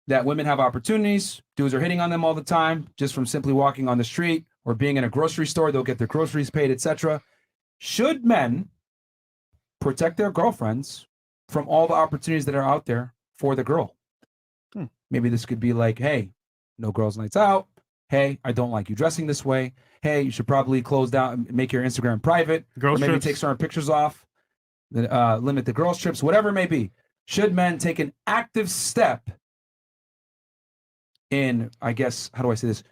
that women have opportunities. Dudes are hitting on them all the time just from simply walking on the street or being in a grocery store. They'll get their groceries paid, etc. Should men protect their girlfriends from all the opportunities that are out there for the girl? Maybe this could be like, hey, no girls' nights out. Hey, I don't like you dressing this way. Hey, you should probably close down, make your Instagram private, or maybe take certain pictures off, limit the girls' trips, whatever it may be. Should men take an active step in, I guess, how do I say this?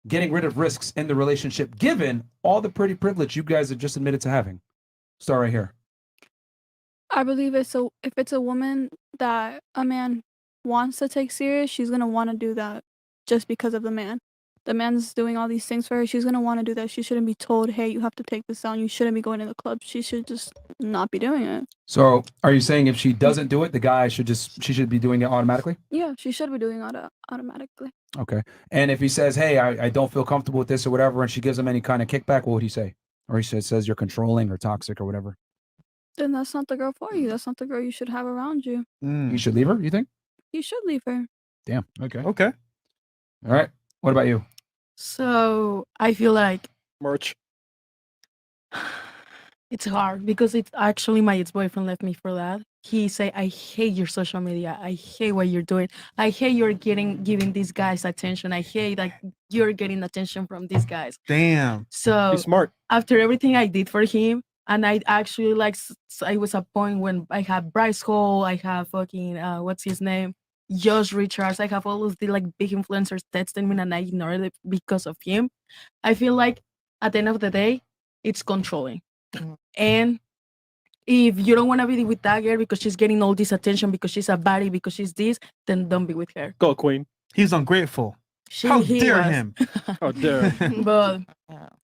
Getting rid of risks in the relationship, given all the pretty privilege you guys have just admitted to having? Start right here. I believe if it's a woman that a man wants to take serious, she's gonna want to do that just because of the man. The man's doing all these things for her. She's gonna want to do that. She shouldn't be told, "Hey, you have to take this down. You shouldn't be going to the club." She should just not be doing it. So, are you saying if she doesn't do it, the guy she should be doing it automatically? Yeah, she should be doing it automatically. Okay. And if he says, "Hey, I don't feel comfortable with this" or whatever, and she gives him any kind of kickback, what would he say? Or he says you're controlling or toxic or whatever. Then that's not the girl for you. That's not the girl you should have around you. You should leave her, you think? You should leave her. Damn. Okay. Okay. All right. What about you? So I feel like Merch. it's hard because it's actually my ex-boyfriend left me for that. He say, I hate your social media. I hate what you're doing. I hate you're giving these guys attention. I hate like you're getting attention from these guys. Damn. So He's smart. After everything I did for him, and I actually like, I was a point when I have Bryce Hall, I have fucking, what's his name? Josh Richards. I have all of the like big influencers texting me and I ignored it because of him. I feel like at the end of the day, it's controlling. And if you don't want to be with that girl because she's getting all this attention, because she's a baddie, because she's this, then don't be with her. Go, Queen. He's ungrateful. How dare him? How dare. But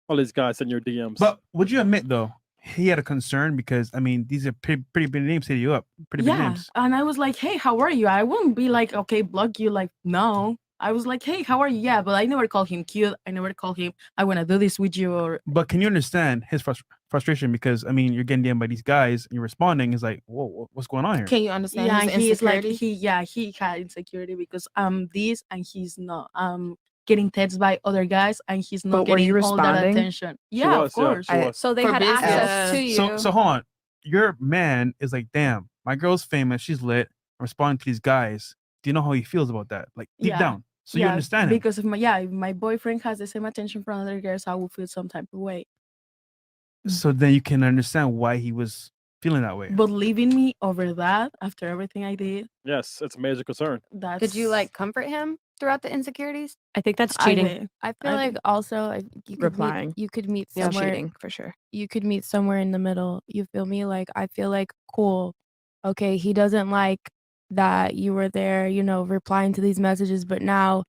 all these guys in your DMs. But would you admit though, he had a concern because I mean these are pretty big names hitting you up. Pretty big names. And I was like, hey, how are you? I wouldn't be like, okay, block you. Like, no. I was like, hey, how are you? Yeah, but I never called him cute. I never called him, I want to do this with you. Or. But can you understand his frustration? Because I mean, you're getting DM'd by these guys, and you're responding. Is like, whoa, what's going on here? Can you understand? Yeah, his he's like, insecurity? he had insecurity because I'm this and he's not. Getting texted by other guys and he's not getting all that attention. Yeah, of course. So they had access to you. So hold on. Your man is like, damn, my girl's famous. She's lit. I'm responding to these guys. Do you know how he feels about that? Like deep down. So you understand it. Because if my boyfriend has the same attention from other girls, I will feel some type of way. So then you can understand why he was feeling that way. But leaving me over that after everything I did. Yes, it's a major concern. Could you like comfort him throughout the insecurities? I think that's cheating. I feel like also you could replying. You could meet somewhere. Cheating for sure. You could meet somewhere in the middle. You feel me? Like I feel like cool. Okay, he doesn't like that you were there, replying to these messages, but now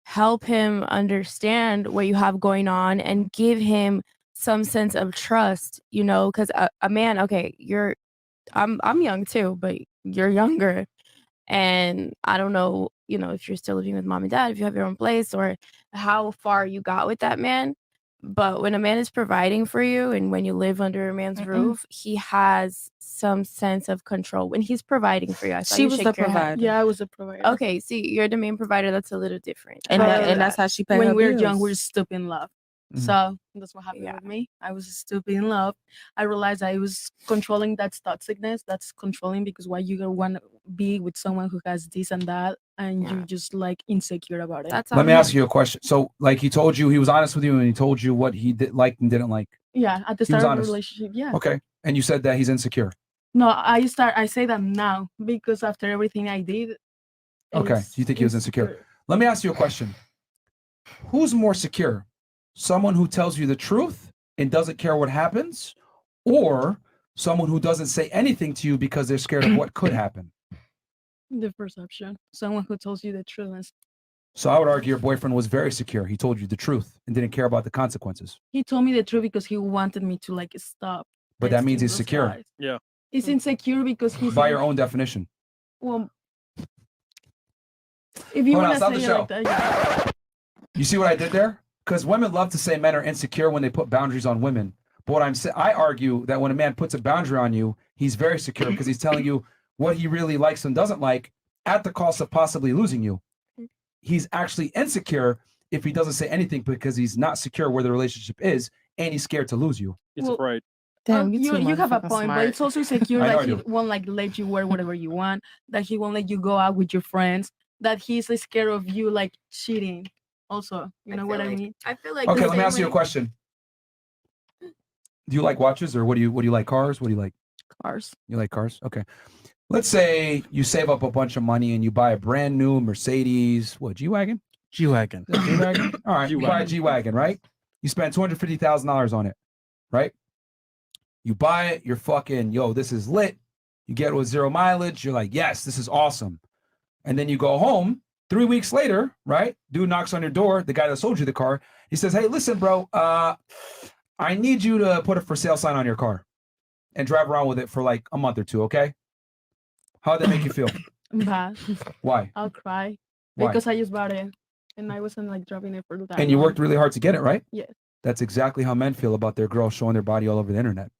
help him understand what you have going on and give him some sense of trust, because a man, okay, I'm young too, but you're younger. And I don't know, if you're still living with mom and dad, if you have your own place or how far you got with that man. But when a man is providing for you and when you live under a man's roof, he has some sense of control. When he's providing for you, I thought She you was shake the your head. provider. Yeah, I was a provider. Okay, see, you're the main provider. That's a little different. And that's how she paid her When we're bills. young, we're stupid in love. So that's what happened with me. I was stupid in love. I realized I was controlling. That's toxicness. That's controlling because why you want to be with someone who has this and that, and you're just like insecure about it. Let me ask you a question. So, like, he told you, he was honest with you, and he told you what he liked and didn't like. Yeah, at the He was start of the honest. relationship. Yeah. Okay, and you said that he's insecure. No, I say that now because after everything I did. Okay, you think he was insecure? Let me ask you a question. Who's more secure? Someone who tells you the truth and doesn't care what happens, or someone who doesn't say anything to you because they're scared of what could happen? The perception. Someone who tells you the truth. So I would argue your boyfriend was very secure. He told you the truth and didn't care about the consequences. He told me the truth because he wanted me to like stop. But that means he's those secure. guys. Yeah. He's insecure because he's By your own definition. Well, if you Hold on, want to stop say the it show. like that, yeah. You see what I did there? Because women love to say men are insecure when they put boundaries on women. But what I'm saying, I argue that when a man puts a boundary on you, he's very secure because he's telling you what he really likes and doesn't like at the cost of possibly losing you. he's actually insecure if he doesn't say anything because he's not secure where the relationship is and he's scared to lose you. He's Well, afraid. Damn, you too have a motherfucking point, but smart. it's also secure I know that I he do. won't like let you wear whatever you want, that he won't let you go out with your friends, that he's scared of you like cheating. Also, you know what I mean? I feel like Okay, the let me same ask you a way- question. Do you like watches or what do you like cars? What do you like? Cars. You like cars? Okay. Let's say you save up a bunch of money and you buy a brand new Mercedes, what, G-Wagon? G-Wagon. Is that G-Wagon? All right, you buy a G-Wagon, right? You spend $250,000 on it, right? You buy it, you're fucking, yo, this is lit. You get it with 0 mileage. You're like, yes, this is awesome. And then you go home 3 weeks later, right? Dude knocks on your door, the guy that sold you the car. He says, hey, listen, bro, I need you to put a for sale sign on your car and drive around with it for like a month or two, okay? How'd that make you feel? Bad. Why? I'll cry Why? because I just bought it and I wasn't like driving it for that. And you long. worked really hard to get it, right? Yes. That's exactly how men feel about their girls showing their body all over the internet.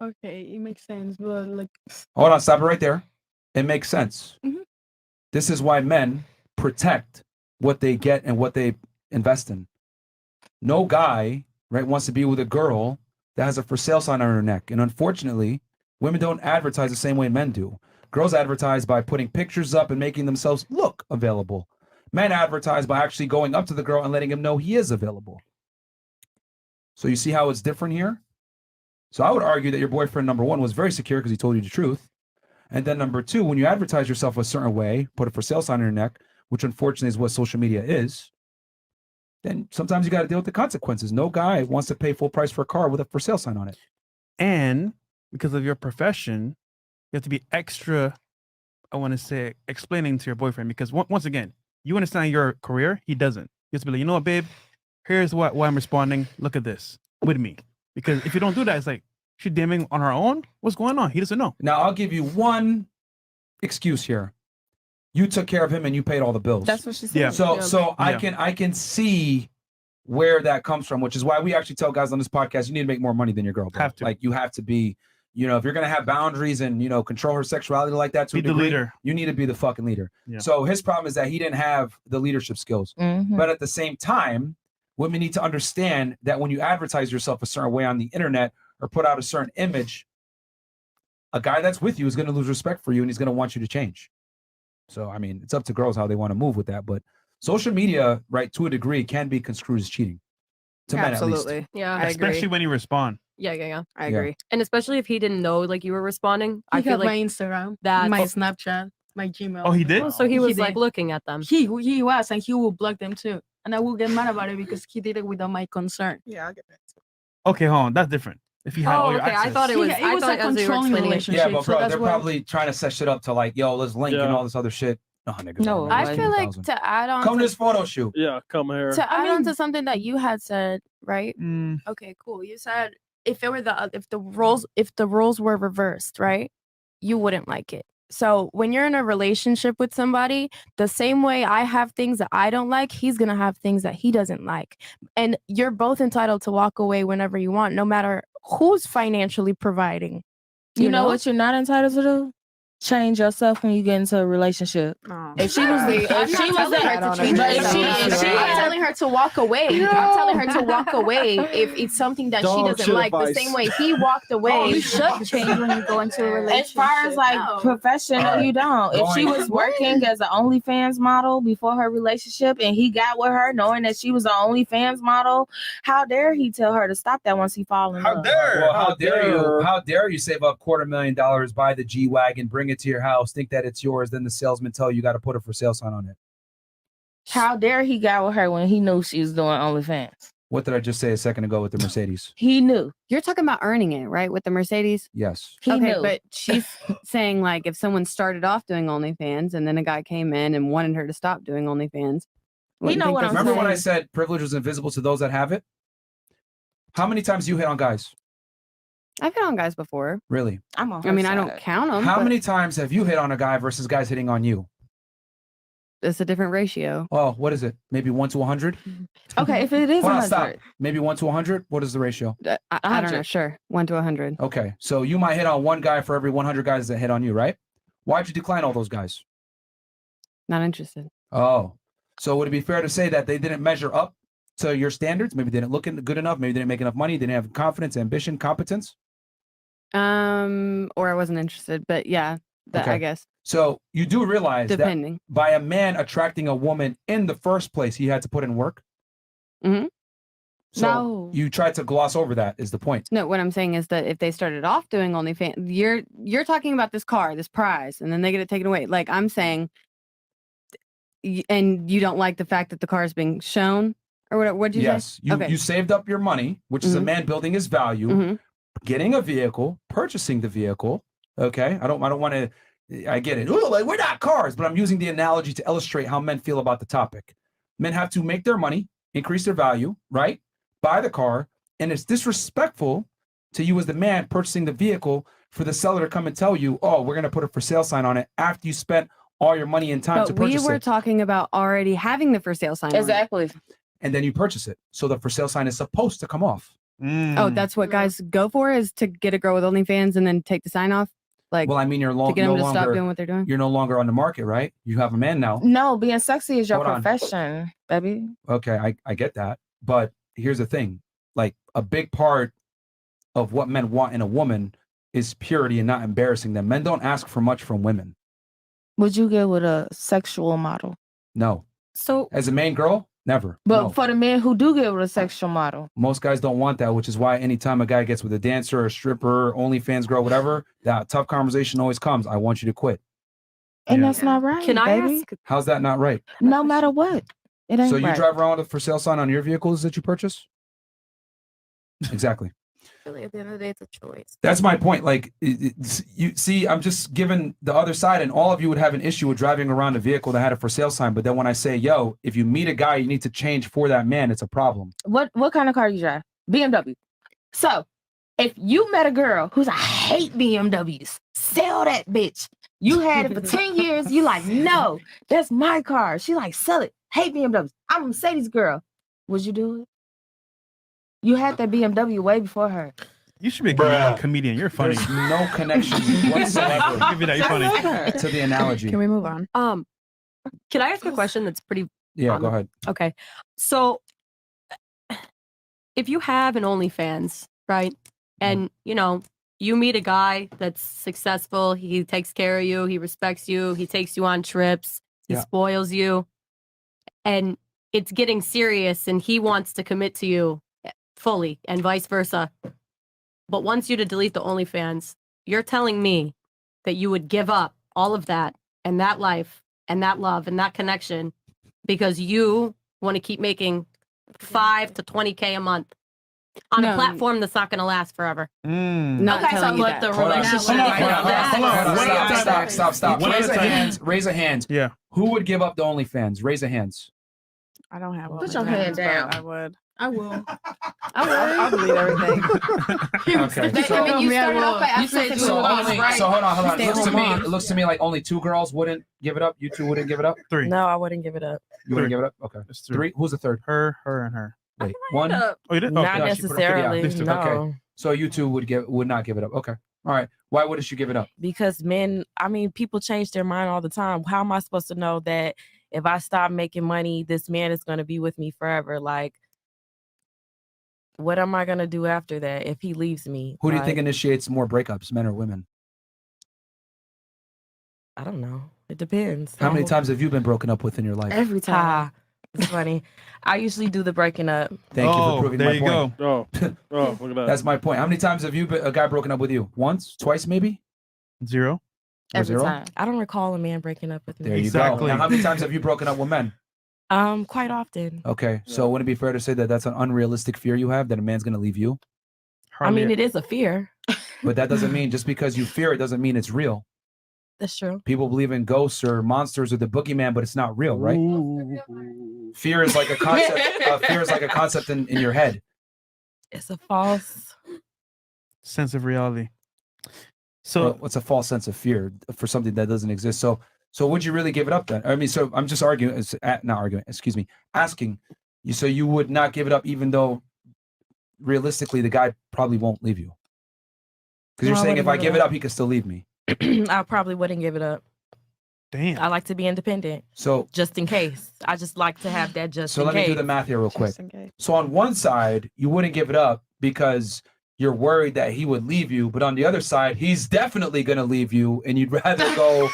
Okay, it makes sense, but like Hold on, stop it right there. It makes sense. Mhm. This is why men protect what they get and what they invest in. No guy, right, wants to be with a girl that has a for sale sign on her neck. And unfortunately, women don't advertise the same way men do. Girls advertise by putting pictures up and making themselves look available. Men advertise by actually going up to the girl and letting him know he is available. So you see how it's different here? So I would argue that your boyfriend, number one, was very secure because he told you the truth. And then number two, when you advertise yourself a certain way, put a for sale sign on your neck, which unfortunately is what social media is, then sometimes you got to deal with the consequences. No guy wants to pay full price for a car with a for sale sign on it. And because of your profession, you have to be extra, I want to say, explaining to your boyfriend. Because once again, you understand your career, he doesn't. You have to be like, you know what, babe? Here's why I'm responding. Look at this with me. Because if you don't do that, it's like, she DMing on her own? What's going on? He doesn't know. Now, I'll give you one excuse here. You took care of him and you paid all the bills. That's what she said. Yeah. So I can see where that comes from, which is why we actually tell guys on this podcast, you need to make more money than your girl. Bro. Have to. Like you have to be, you know, if you're gonna have boundaries and control her sexuality like that to Be a the degree, leader. you need to be the fucking leader. Yeah. So his problem is that he didn't have the leadership skills. Mhm. But at the same time, women need to understand that when you advertise yourself a certain way on the internet or put out a certain image, a guy that's with you is going to lose respect for you and he's going to want you to change. So, I mean, it's up to girls how they want to move with that. But social media, right, to a degree, can be construed as cheating. To men, at least. Absolutely. Yeah, I Especially agree. when you respond. Yeah. I Yeah. agree. And especially if he didn't know like you were responding, I I feel got my like Instagram, that- my oh. Snapchat, my Gmail. Oh, he did? oh, so he was did. like looking at them. He was, and he will block them too. And I will get mad about it because he did it without my consent. Yeah, I get that. Okay, hold on. That's different. If he had all Oh, your okay. access. I thought it was. It I was thought a as you were controlling explaining it. relationship. Yeah, but so bro, that's they're why- probably trying to set shit up to like, yo, let's link and Yeah. all this other shit. No, niggas. No, don't. I I feel like 15,000. to add on Come to to, this photo shoot. Yeah, come here. to add on to something that you had said, right? Mm, Okay, cool. You said if it were if the roles were reversed, right? You wouldn't like it. So when you're in a relationship with somebody, the same way I have things that I don't like, he's gonna have things that he doesn't like. And you're both entitled to walk away whenever you want, no matter who's financially providing. You know what you're not entitled to do? Change yourself when you get into a relationship. If she was, I'm if not she was telling her that, to change but if herself. she, I'm telling her to walk away. I'm telling her to walk away if it's something that she Dog doesn't shit like. The advice. same way he walked away. You should change when you go into a relationship. as far as like No. professional, Alright. you don't. If she Going- was working as an OnlyFans model before her relationship and he got with her knowing that she was an OnlyFans model, how dare he tell her to stop that once he fall in love? Well, how How dare you? dare. How dare you save up $250,000, buy the G-Wagon, bring it to your house, think that it's yours, then the salesman tell you got to put a for sale sign on it. How dare he got with her when he knew she was doing OnlyFans? What did I just say a second ago with the Mercedes? He knew. You're talking about earning it, right? With the Mercedes? Yes. He okay, knew. but she's saying like if someone started off doing OnlyFans and then a guy came in and wanted her to stop doing OnlyFans. You know what I'm Remember when I saying. said privilege was invisible to those that have it? How many times you hit on guys? I've hit on guys before. Really? I'm on I mean, her I don't side. count them. How many times have you hit on a guy versus guys hitting on you? It's a different ratio. Oh, what is it? Maybe 1 to 100? Okay, if it is Hold on, stop. 100, Maybe 1 to 100? What is the ratio? I don't know. 100. Sure. 1 to 100. Okay, so you might hit on one guy for every 100 guys that hit on you, right? Why'd you decline all those guys? Not interested. Oh, so would it be fair to say that they didn't measure up to your standards? Maybe they didn't look good enough. Maybe they didn't make enough money. They didn't have confidence, ambition, competence. Or I wasn't interested, but yeah, that Okay. I guess. So you do realize Depending. that by a man attracting a woman in the first place, he had to put in work. Mm-hmm. So No. you tried to gloss over that. Is the point? No, what I'm saying is that if they started off doing OnlyFans, you're talking about this car, this prize, and then they get it taken away. Like I'm saying, and you don't like the fact that the car is being shown, or what? What'd you Yes, say? you saved up your money, which is a man building his value, getting a vehicle, purchasing the vehicle. Okay, I don't want to. I get it. Ooh, like we're not cars, but I'm using the analogy to illustrate how men feel about the topic. Men have to make their money, increase their value, right? Buy the car, and it's disrespectful to you as the man purchasing the vehicle for the seller to come and tell you, "Oh, we're going to put a for sale sign on it," after you spent all your money and time to But we purchase were it. talking about already having the for sale sign. Exactly. And then you purchase it. So the for sale sign is supposed to come off. Oh, that's what guys go for, is to get a girl with OnlyFans and then take the sign off. Like, Well, I mean, you're to get no them to longer stop doing what they're doing. You're no longer on the market, right? You have a man now. No, being sexy is your Hold on. profession, baby. Okay, I get that. But here's the thing. Like a big part of what men want in a woman is purity and not embarrassing them. Men don't ask for much from women. Would you get with a sexual model? No. So As a main girl, never. But No. for the men who do get with a sexual model, Most guys don't want that, which is why anytime a guy gets with a dancer, a stripper, OnlyFans girl, whatever, that tough conversation always comes. I want you to quit. and that's not right, can I baby. ask? How's that not right? No matter what, it ain't So you right. drive around with a for sale sign on your vehicles that you purchase? Exactly. Really, at the end of the day, it's a choice. That's my point. Like, you see, I'm just giving the other side, and all of you would have an issue with driving around a vehicle that had a for sale sign. But then when I say, yo, if you meet a guy, you need to change for that man, it's a problem. What kind of car you drive? BMW. So if you met a girl who's I hate BMWs, sell that bitch. You had it for 10 years. You like, no, that's my car. She like, sell it. Hate BMWs. I'm a Mercedes girl. Would you do it? You had that BMW way before her. You should be a comedian. You're funny. There's no connection whatsoever Give me that. You're funny. to the analogy. Can we move on? Can I ask a question that's pretty Yeah, go ahead. okay? So if you have an OnlyFans, right? And you know, you meet a guy that's successful, he takes care of you, he respects you, he takes you on trips, he Yeah. spoils you, and it's getting serious and he wants to commit to you fully and vice versa, but wants you to delete the OnlyFans. You're telling me that you would give up all of that and that life and that love and that connection because you want to keep making 5 to 20K a month on a No. platform that's not going to last forever. Not Okay, so telling you but that. the Hold on. relationship. Hold on. One at a time. Stop. One at Raise a a time. hands. Raise a hands. Yeah. Who would give up the OnlyFans? Raise a hands. I don't have. Put your hand down. I would. I will. I'll delete everything. Okay. They- So, I mean, you Yeah, started well, off by you asking said if you it so, was only, right. so hold on. It looks to me. Stay-at-home It looks to me like only 2 girls wouldn't give it up. You 2 wouldn't give it up. 3. No, I wouldn't give it up. You wouldn't give it up. Okay. It's 3. Who's the third? Her, and her. Wait. 1. Oh, you did? Not no, she put it- necessarily. yeah, No. okay. So you 2 would not give it up. Okay. All right. Why wouldn't you give it up? Because men, I mean, people change their mind all the time. How am I supposed to know that if I stop making money, this man is going to be with me forever? Like, what am I going to do after that if he leaves me? Who do you Like, think initiates more breakups, men or women? I don't know. It depends. How many times have you been broken up with in your life? Every time. It's funny. I usually do the breaking up. Thank you for proving there my you point. go. Oh, look at that. That's my point. How many times have you been, a guy broken up with you? Once, twice, maybe? 0. Or Every 0? time. I don't recall a man breaking up with me. There you Exactly. go. Now, how many times have you broken up with men? Quite often. Okay, so wouldn't it be fair to say that that's an unrealistic fear you have, that a man's going to leave you? I mean, it is a fear. But that doesn't mean, just because you fear it doesn't mean it's real. That's true. People believe in ghosts or monsters or the boogeyman, but it's not real, right? Fear is like a concept. Fear is like a concept in your head. It's a false. sense of reality. So Well, what's a false sense of fear for something that doesn't exist? So would you really give it up then? I mean, so I'm just arguing, not arguing, excuse me, asking you. So you would not give it up, even though realistically the guy probably won't leave you, because you're No, I saying if I wouldn't give give it it up, he could still leave me. I probably wouldn't give it up. Damn. I like to be independent, So just in case. I just like to have that just so in let case. me do the math here real quick. Just in case. So on one side, you wouldn't give it up because you're worried that he would leave you, but on the other side, he's definitely gonna leave you, and you'd rather go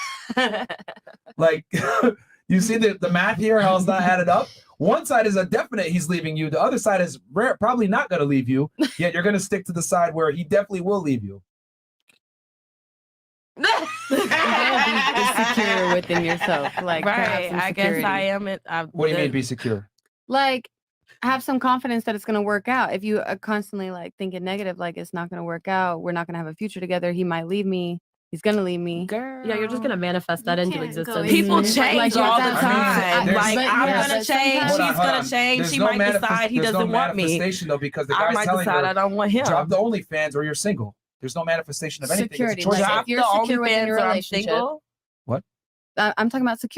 like you see the math here, how it's not added up. One side is a definite he's leaving you. The other side is probably not gonna leave you, yet you're gonna stick to the side where he definitely will leave you. You gotta be secure within yourself. Like, to have Right. some I guess security. I am. What do you mean be secure? Like, have some confidence that it's gonna work out. If you are constantly like thinking negative, like it's not gonna work out, we're not gonna have a future together. He might leave me. He's gonna leave me. Girl. Yeah, you're just gonna manifest that into existence. People Mhm. change Like, you all the have time. I mean, Like, there's- I'm yes. gonna change. Hold on, He's hold gonna on. change. There's He no might decide he there's doesn't no want me. manifestation though, because the I guy's might telling decide her I don't want him. drop the OnlyFans or you're single. There's no manifestation of anything. Security, It's a choice. like, Drop if you're the secure within OnlyFans your or I'm relationship. single. What? I'm talking about security.